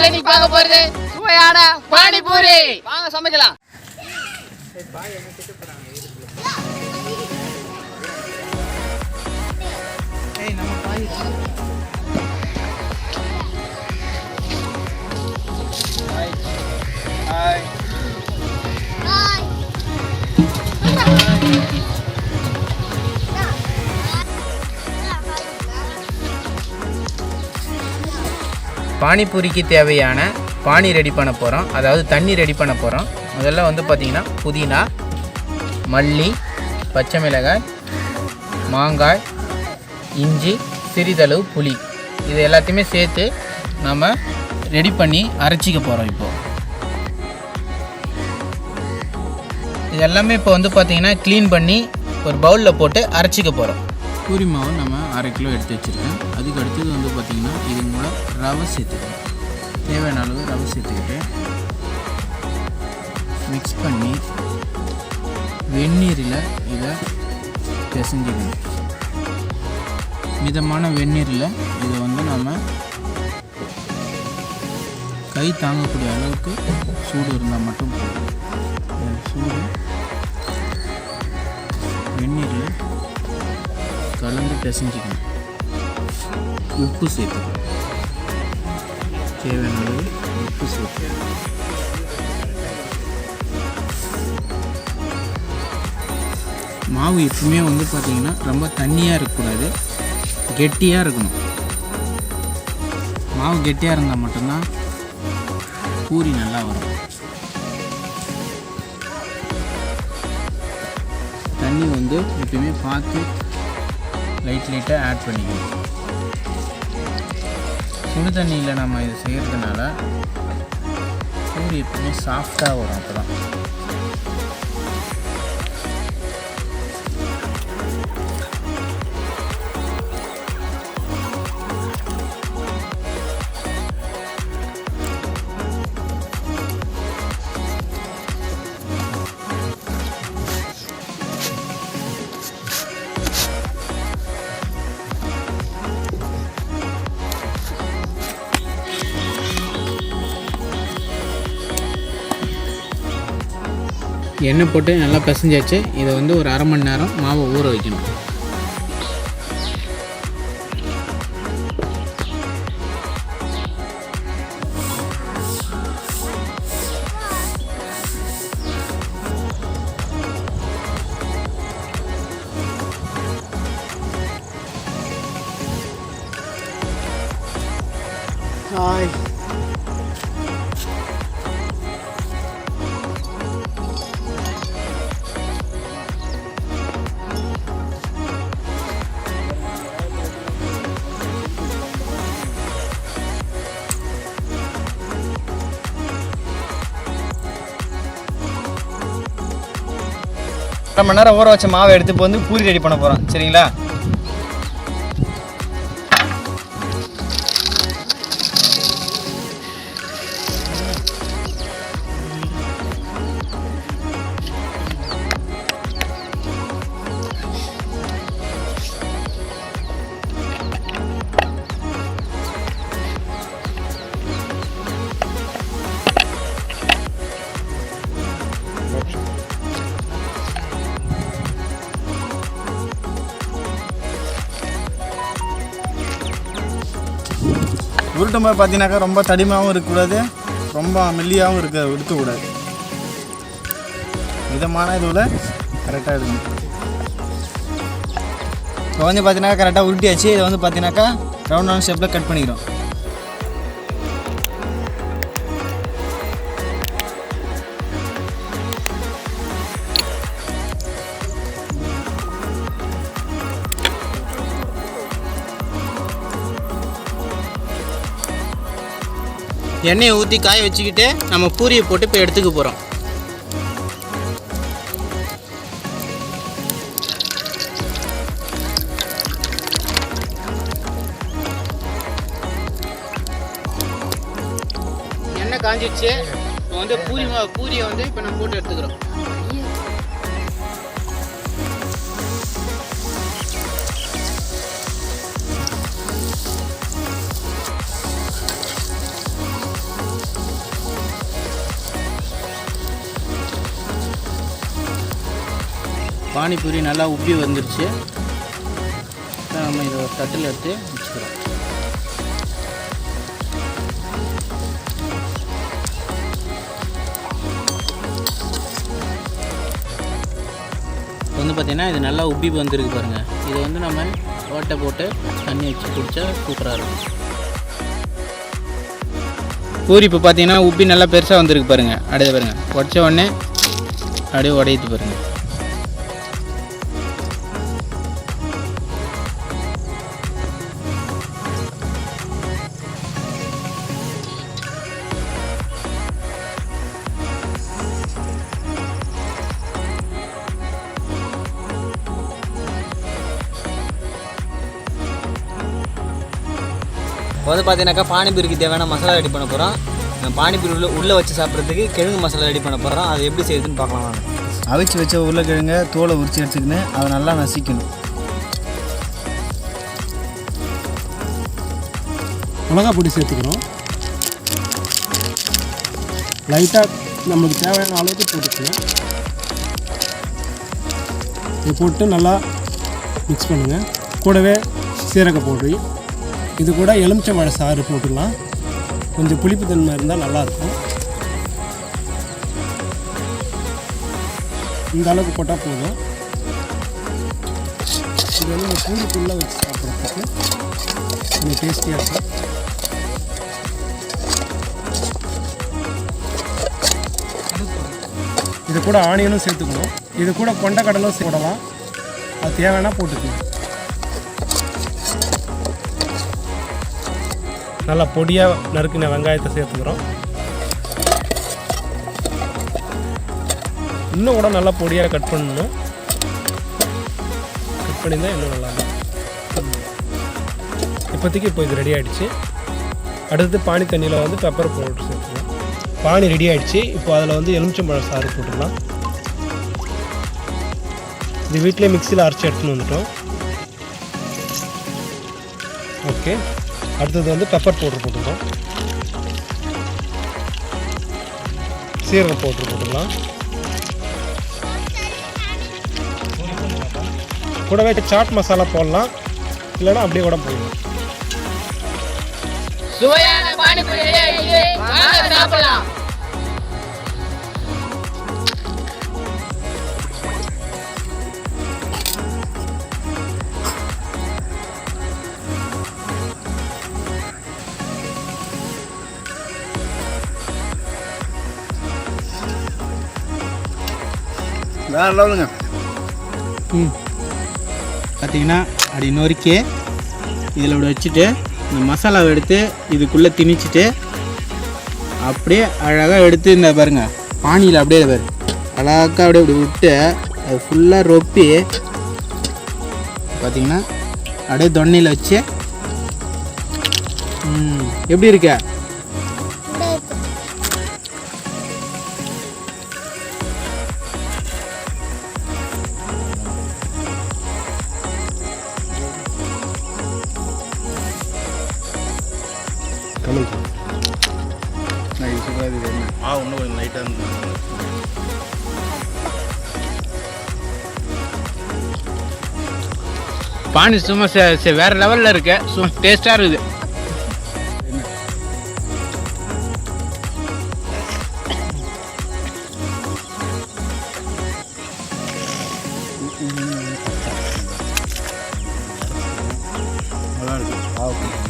இன்னைக்கு பார்க்க போறது சுவையான பானிபூரி. வாங்க சமைக்கலாம். பானிபூரிக்கு தேவையான பானி ரெடி பண்ண போகிறோம், அதாவது தண்ணி ரெடி பண்ண போகிறோம். முதல்ல வந்து பார்த்திங்கன்னா புதினா, மல்லி, பச்சை மிளகாய், மாங்காய், இஞ்சி, சிறிதளவு புளி, இது எல்லாத்தையுமே சேர்த்து நம்ம ரெடி பண்ணி அரைச்சிக்க போகிறோம். இப்போது இது எல்லாமே இப்போ வந்து பார்த்திங்கன்னா க்ளீன் பண்ணி ஒரு பவுலில் போட்டு அரைச்சிக்க போகிறோம். பூரி மாவு நம்ம 1/2 கிலோ எடுத்து வச்சுருக்கேன். அதுக்கு அடுத்தது வந்து பார்த்திங்கன்னா இது கூட ரவை சேர்த்துக்கணும். தேவையான அளவு ரவை சேர்த்துக்கிட்டு மிக்ஸ் பண்ணி வெந்நீரில் இதை பிசைஞ்சிக்கணும். மிதமான வெந்நீரில் இதை வந்து நம்ம கை தாங்கக்கூடிய அளவுக்கு சூடு இருந்தால் மட்டும் போதும். சூடு வெந்நீரில் கலந்து பிசைஞ்சிக்கணும். உப்பு சேர்த்துக்கணும். தேவையான அளவு உப்பு சேர்த்து மாவு எப்பவுமே வந்து பார்த்திங்கன்னா ரொம்ப தண்ணியாக இருக்கக்கூடாது, கெட்டியாக இருக்கணும். மாவு கெட்டியாக இருந்தால் மட்டும்தான் பூரி நல்லா வரும். தண்ணி வந்து எப்பயுமே பார்த்து லைட்டாக ஆட் பண்ணிக்கணும். சுடு தண்ணியில் நம்ம இது செய்கிறதுனால பூரி எப்பவுமே சாஃப்டாக வரும். அப்போ தான் எண்ணெய் போட்டு நல்லா பிசைஞ்சாச்சு. இதை வந்து ஒரு 1/2 மணி நேரம் மாவை ஊற வைக்கணும். அரை மணி நேரம் ஊற வச்ச மாவை எடுத்து இப்போ வந்து பூரி ரெடி பண்ண போகிறோம். சரிங்களா? உருட்டும் போது பார்த்தீங்கன்னாக்கா ரொம்ப தடிமாகவும் இருக்கக்கூடாது, ரொம்ப மெல்லியாகவும் இருக்கக்கூடாது. மிதமான இதுவில் கரெக்டாக இருக்கணும். இப்போ வந்து பார்த்தீங்கன்னா கரெக்டாக உருட்டியாச்சு. இதை வந்து பார்த்தீங்கன்னாக்கா ரவுண்டான ஷேப்பில் கட் பண்ணிக்கிறோம். எண்ணெயை ஊற்றி காய வச்சுக்கிட்டு நம்ம பூரியை போட்டு இப்போ எடுத்துக்க போகிறோம். எண்ணெய் காஞ்சிடுச்சு. இப்போ வந்து பூரியை வந்து இப்போ நம்ம போட்டு எடுத்துக்கிறோம். பானிபூரி நல்லா உப்பி வந்துருச்சு. நம்ம இதை ஒரு தட்டில் எடுத்து வச்சுக்கிறோம். வந்து பார்த்திங்கன்னா இது நல்லா உப்பி வந்துருக்கு பாருங்கள். இதை வந்து நம்ம ஓட்டை போட்டு தண்ணி வச்சு குடித்தா சூப்பராக இருக்கும். பூரி இப்போ பார்த்தீங்கன்னா உப்பி நல்லா பெருசாக வந்துருக்கு பாருங்கள். அப்படியே பாருங்கள், உடச்ச உடனே அப்படியே உடையுது பாருங்கள். இப்போ வந்து பார்த்தீங்கன்னாக்கா பானிபூரிக்கு தேவையான மசாலா ரெடி பண்ண போகிறோம். பானிபூரி உள்ளே வச்சு சாப்பிட்றதுக்கு கிழங்கு மசாலா ரெடி பண்ண போகிறோம். அது எப்படி செய்யுதுன்னு பார்க்கலாம். அவிச்சு வச்ச உருளைக்கிழங்க தோலை உரிச்சு எடுத்துக்கின்னு அதை நல்லா நசிக்கணும். மிளகாய் பொடி சேர்த்துக்கிறோம். லைட்டாக நம்மளுக்கு தேவையான அளவுக்கு போட்டுக்கலாம். இது போட்டு நல்லா மிக்ஸ் பண்ணுங்கள். கூடவே சீரக பொடி, இது கூட எலுமிச்சம்பழ சாறு போட்டுக்கலாம். கொஞ்சம் புளிப்பு தன்மை இருந்தால் நல்லாயிருக்கும். இந்த அளவுக்கு போட்டால் போதும். இது வந்து இந்த பூண்டுக்குள்ளே வச்சு சாப்பிட்றதுக்கு கொஞ்சம் டேஸ்டியாக இருக்கும். இது கூட ஆனியனும் சேர்த்துக்கணும். இது கூட கொண்டைக்கடலும் போடலாம். அது தேவைன்னா போட்டுக்கணும். நல்லா பொடியாக நறுக்கின வெங்காயத்தை சேர்த்துக்கிறோம். இன்னும் கூட நல்லா பொடியாக கட் பண்ணணும். கட் பண்ணியிருந்தால் இன்னும் நல்லா இருக்கும். இப்போதைக்கு இப்போ இது ரெடி ஆகிடுச்சு. அடுத்து பானி தண்ணியில் வந்து பெப்பர் பவுடர் சேர்த்துக்கலாம். பானி ரெடி ஆகிடுச்சு. இப்போ அதில் வந்து எலுமிச்சம்பழம் சாறு போட்டுக்கலாம். இது வீட்டிலே மிக்சியில் அரைச்சி எடுத்துன்னு வந்துட்டோம். ஓகே, அடுத்தது வந்து பெப்பர் பவுடர் போட்டுக்கலாம். சீரக பவுடர் போட்டுக்கலாம். கூடவே சாட் மசாலா போடலாம், இல்லைன்னா அப்படியே கூட போடலாம். சுவையான பானிபூரி ரெடி ஆயிடுச்சு. வாங்க சாப்பிடலாம். வேறு லெவலுங்க. பார்த்தீங்கன்னா அப்படி நொறுக்கி இதில் இப்படி வச்சுட்டு இந்த மசாலாவை எடுத்து இதுக்குள்ளே திணிச்சிட்டு அப்படியே அழகாக எடுத்து இந்த பாருங்கள் பானியில் அப்படியே பாரு அழகாக அப்படியே இப்படி விட்டு அது ஃபுல்லாக ரொப்பி பார்த்திங்கன்னா அப்படியே தொன்னையில் வச்சு எப்படி இருக்க? இன்னும் கொஞ்சம் லைட்டாக இருந்தது. பானி சும்மா வேறு லெவலில் இருக்கு. சும்மா டேஸ்ட்டாக இருக்குது. நல்லா இருக்கு.